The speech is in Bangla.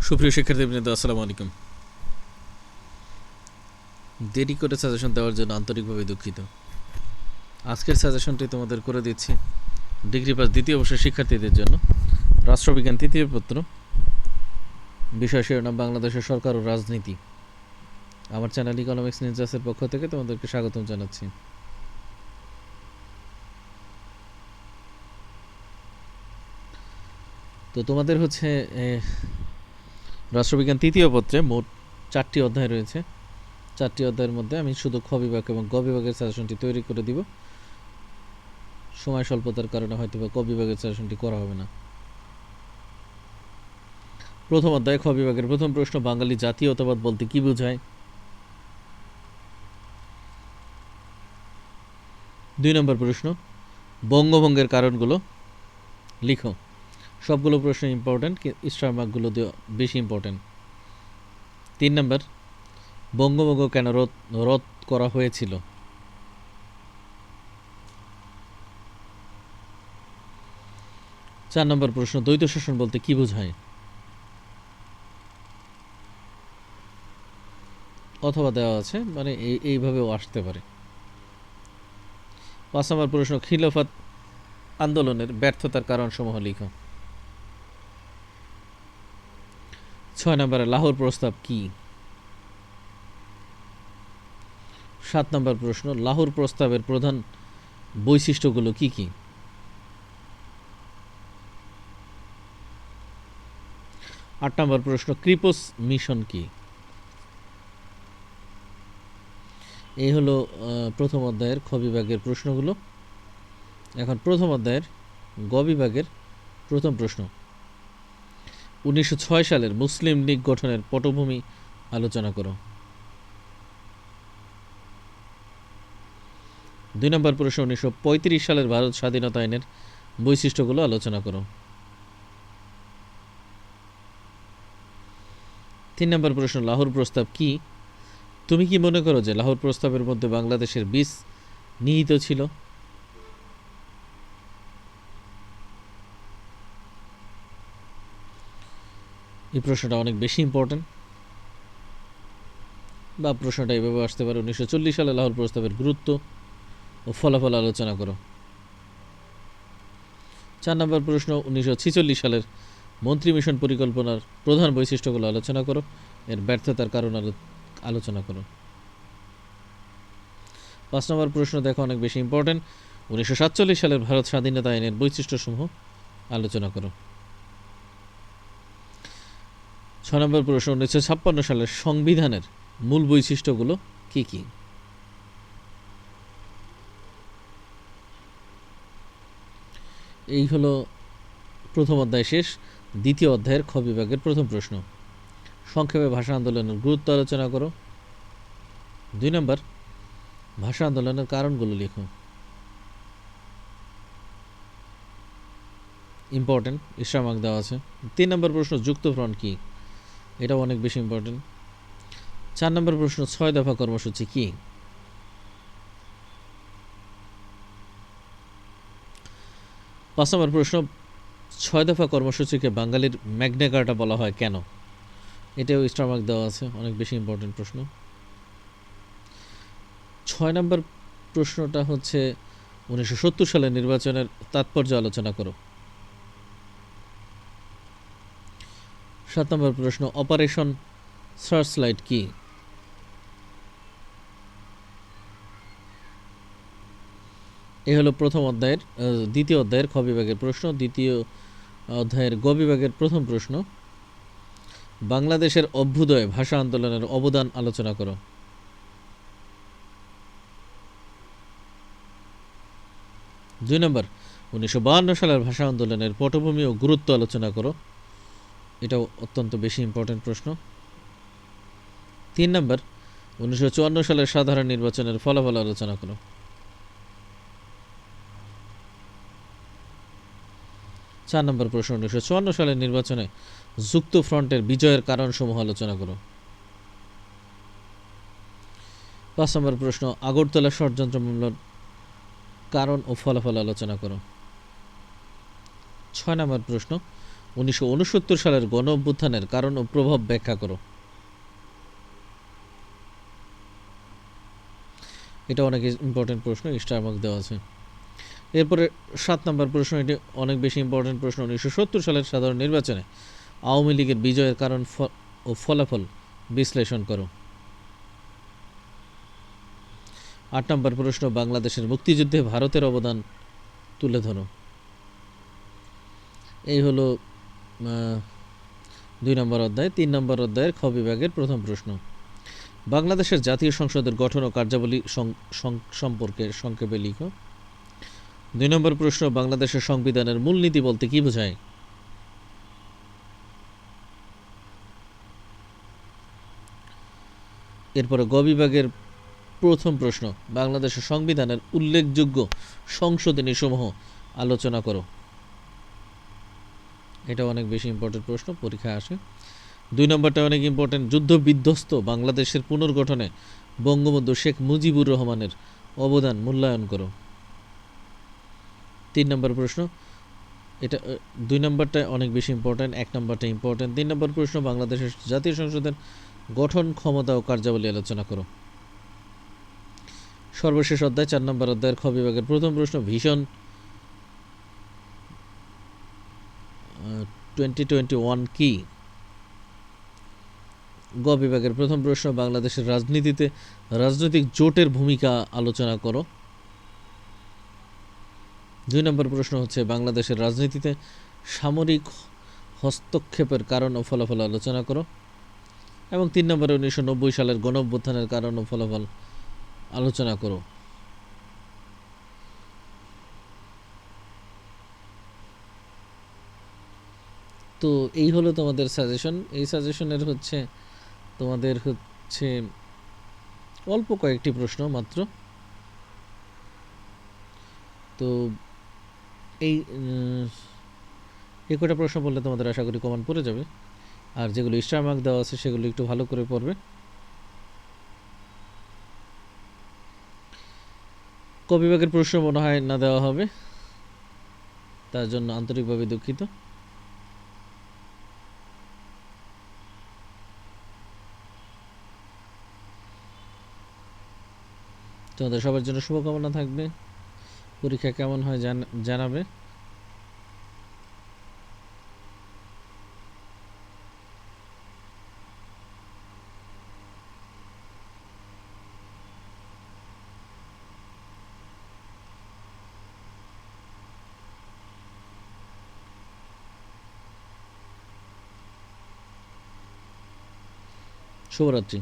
সুপ্রিয় শিক্ষার্থীবৃন্দ, আসসালামু আলাইকুম। দেরি করে সাজেশন দেওয়ার জন্য আন্তরিকভাবে দুঃখিত। আজকের সাজেশনটি তোমাদের করে দিচ্ছি ডিগ্রি পাস দ্বিতীয় বর্ষের শিক্ষার্থীদের জন্য। রাষ্ট্রবিজ্ঞান তৃতীয় পত্র, বিষয় শিরোনাম বাংলাদেশের সরকার ও রাজনীতি। আমার চ্যানেল ইকোনমিক্স নিনজাসের পক্ষ থেকে তোমাদেরকে স্বাগতম জানাচ্ছি। তো তোমাদের হচ্ছে রাষ্ট্রবিজ্ঞান তৃতীয় পত্রে মোট 4টি অধ্যায় রয়েছে। 4টি অধ্যায়ের মধ্যে আমি শুধু খ বিভাগ এবং গ বিভাগের সাজেশনটি তৈরি করে দিব। সময় স্বল্পতার কারণে হয়তো বা ক বিভাগের সাজেশনটি করা হবে না। প্রথম অধ্যায় খ বিভাগের প্রথম প্রশ্ন, বাঙালি জাতীয়তাবাদ বলতে কি বোঝায়? 2 নম্বর প্রশ্ন, বঙ্গভঙ্গের কারণগুলো লিখো। সবগুলো প্রশ্ন ইম্পর্টেন্ট, স্টার মার্কগুলো বেশি ইম্পর্টেন্ট। 3 নম্বর, বঙ্গভঙ্গ কেন রদ করা হয়েছিল? 4 নম্বর প্রশ্ন, দ্বৈত শাসন বলতে কি বোঝায়? অথবা দেওয়া আছে, মানে এইভাবেও আসতে পারে। 5 নম্বর প্রশ্ন, খিলাফত আন্দোলনের ব্যর্থতার কারণসমূহ লিখো। 6 নম্বরে লাহোর প্রস্তাব কি? 7 নম্বর প্রশ্ন, লাহোর প্রস্তাবের প্রধান বৈশিষ্ট্যগুলো কি কি? 8 নম্বর প্রশ্ন, ক্রিপস মিশন কি? এই হলো প্রথম অধ্যায়ের খ বিভাগের প্রশ্নগুলো। এখন প্রথম অধ্যায়ের গ বিভাগের প্রথম প্রশ্ন, 1906 সালের মুসলিম লীগ গঠনের পটভূমি আলোচনা করো। 2 নম্বর প্রশ্ন, 1935 সালের ভারত স্বাধীনতা আইনের বৈশিষ্ট্যগুলো আলোচনা করো। 3 নম্বর প্রশ্ন, লাহোর প্রস্তাব কি? তুমি কি মনে করো যে লাহোর প্রস্তাবের মধ্যে বাংলাদেশের বীজ নিহিত ছিল? এই প্রশ্নটা অনেক বেশি ইম্পর্টেন্ট, বা প্রশ্নটা এভাবে আসতে পারে, 1940 সালে লাহোর প্রস্তাবের গুরুত্ব ও ফলাফল আলোচনা করো। 4 নম্বর প্রশ্ন, 1946 সালের মন্ত্রী মিশন পরিকল্পনার প্রধান বৈশিষ্ট্যগুলো আলোচনা করো, এর ব্যর্থতার কারণ আলোচনা করো। 5 নম্বর প্রশ্ন দেখো, অনেক বেশি ইম্পর্টেন্ট, 1947 সালের ভারত স্বাধীনতা আইনের বৈশিষ্ট্যসমূহ আলোচনা করো। 6 নম্বর প্রশ্ন, 1956 সালের সংবিধানের মূল বৈশিষ্ট্যগুলো কি কি? এই হলো প্রথম অধ্যায় শেষ। দ্বিতীয় অধ্যায়ের খ বিভাগের প্রথম প্রশ্ন, সংক্ষেপে ভাষা আন্দোলনের গুরুত্ব আলোচনা করো। 2 নম্বর, ভাষা আন্দোলনের কারণগুলো লিখো। ইম্পর্টেন্ট, স্টার মার্ক দেওয়া আছে। 3 নম্বর প্রশ্ন, যুক্তফ্রন্ট কি? এটাও অনেক বেশি ইম্পর্টেন্ট। 4 নম্বর প্রশ্ন, 6 দফা কর্মসূচি কি? 5 নম্বর প্রশ্ন, 6 দফা কর্মসূচিকে বাঙালির ম্যাগনা কার্টা বলা হয় কেন? এটাও স্টার মার্ক দেওয়া আছে, অনেক বেশি ইম্পর্টেন্ট প্রশ্ন। 6 নম্বর প্রশ্নটা হচ্ছে 1970 সালের নির্বাচনের তাৎপর্য আলোচনা করো। 7 নম্বর প্রশ্ন, অপারেশন সার্চলাইট কি? এ হলো প্রথম অধ্যায়ের দ্বিতীয় অধ্যায়ের খ বিভাগের প্রশ্ন। দ্বিতীয় অধ্যায়ের গ বিভাগের প্রথম প্রশ্ন, বাংলাদেশের অভ্যুদয়ে ভাষা আন্দোলনের অবদান আলোচনা করো। 2 নম্বর, 1952 সালের ভাষা আন্দোলনের পটভূমি ও গুরুত্ব আলোচনা করো। এটাও অত্যন্ত বেশি ইম্পর্টেন্ট প্রশ্ন। 3 নম্বর, 1954 সালের সাধারণ নির্বাচনের ফলাফল আলোচনা করো। 4 নম্বর প্রশ্ন, 1954 সালের নির্বাচনে যুক্ত ফ্রন্টের বিজয়ের কারণসমূহ আলোচনা করো। 5 নম্বর প্রশ্ন, আগরতলা ষড়যন্ত্র মামলার কারণ ও ফলাফল আলোচনা করো। 6 নম্বর প্রশ্ন, 1969 সালের গণ অভ্যুত্থানের কারণ ও প্রভাব ব্যাখ্যা করো। এটা অনেক ইম্পর্টেন্ট প্রশ্ন, স্টার মার্ক দেওয়া আছে। এরপরে 7 নম্বর প্রশ্ন, এটি অনেক বেশি ইম্পর্টেন্ট প্রশ্ন। 1970 সালের সাধারণ নির্বাচনে আওয়ামী লীগের বিজয়ের কারণ ও ফলাফল বিশ্লেষণ করো। 8 নম্বর প্রশ্ন, বাংলাদেশের মুক্তিযুদ্ধে ভারতের অবদান তুলে ধরো। এই হলো 2 নম্বর অধ্যায়। 3 নম্বর অধ্যায়ের খ বিভাগের প্রথম প্রশ্ন, বাংলাদেশের জাতীয় সংসদের গঠন ও কার্যাবলী সম্পর্কে সংক্ষেপে লিখো। 2 নম্বর প্রশ্ন, বাংলাদেশের সংবিধানের মূলনীতি বলতে কী বোঝায়? এরপরে গ বিভাগের প্রথম প্রশ্ন, বাংলাদেশের সংবিধানের উল্লেখযোগ্য সংশোধনীসমূহ আলোচনা করো। এটা অনেক বেশি ইম্পর্টেন্ট প্রশ্ন, পরীক্ষায় আসে। 2 নম্বরটা অনেক ইম্পর্টেন্ট, যুদ্ধ বিধ্বস্ত বাংলাদেশের পুনর্গঠনে বঙ্গবন্ধু শেখ মুজিবুর রহমানের অবদান মূল্যায়ন করো। 3 নম্বর প্রশ্ন, এটা 2 নম্বরটা অনেক বেশি ইম্পর্টেন্ট, 1 নম্বরটা ইম্পর্টেন্ট। 3 নম্বর প্রশ্ন, বাংলাদেশের জাতীয় সংসদের গঠন, ক্ষমতা ও কার্যাবলী আলোচনা করো। সর্বশেষ অধ্যায় 4 নম্বর অধ্যায়ের খ বিভাগের প্রথম প্রশ্ন, ভিশন 2021 কি? গ বিভাগের প্রথম প্রশ্ন, বাংলাদেশের রাজনীতিতে রাজনৈতিক জোটের ভূমিকা আলোচনা করো। 2 নম্বর প্রশ্ন হচ্ছে, বাংলাদেশের রাজনীতিতে সামরিক হস্তক্ষেপের কারণ ও ফলাফল আলোচনা করো। এবং 3 নম্বরে 1990 সালের গণ অভ্যুত্থানের কারণ ও ফলাফল আলোচনা করো। তো এই হলো তোমাদের সাজেশন। এই সাজেশনের হচ্ছে তোমাদের হচ্ছে অল্প কয়েকটি প্রশ্ন মাত্র। তো এই কটা প্রশ্ন বললে তোমাদের আশা করি কমন পড়ে যাবে। আর যেগুলো স্টার মার্ক দেওয়া আছে সেগুলো একটু ভালো করে পড়বে। ক বিভাগের প্রশ্ন মনে হয় না দেওয়া হবে, তার জন্য আন্তরিকভাবে দুঃখিত। তোমাদের সবার জন্য শুভকামনা থাকবে। পরীক্ষা কেমন হয় জানাবে। শুভরাত্রি।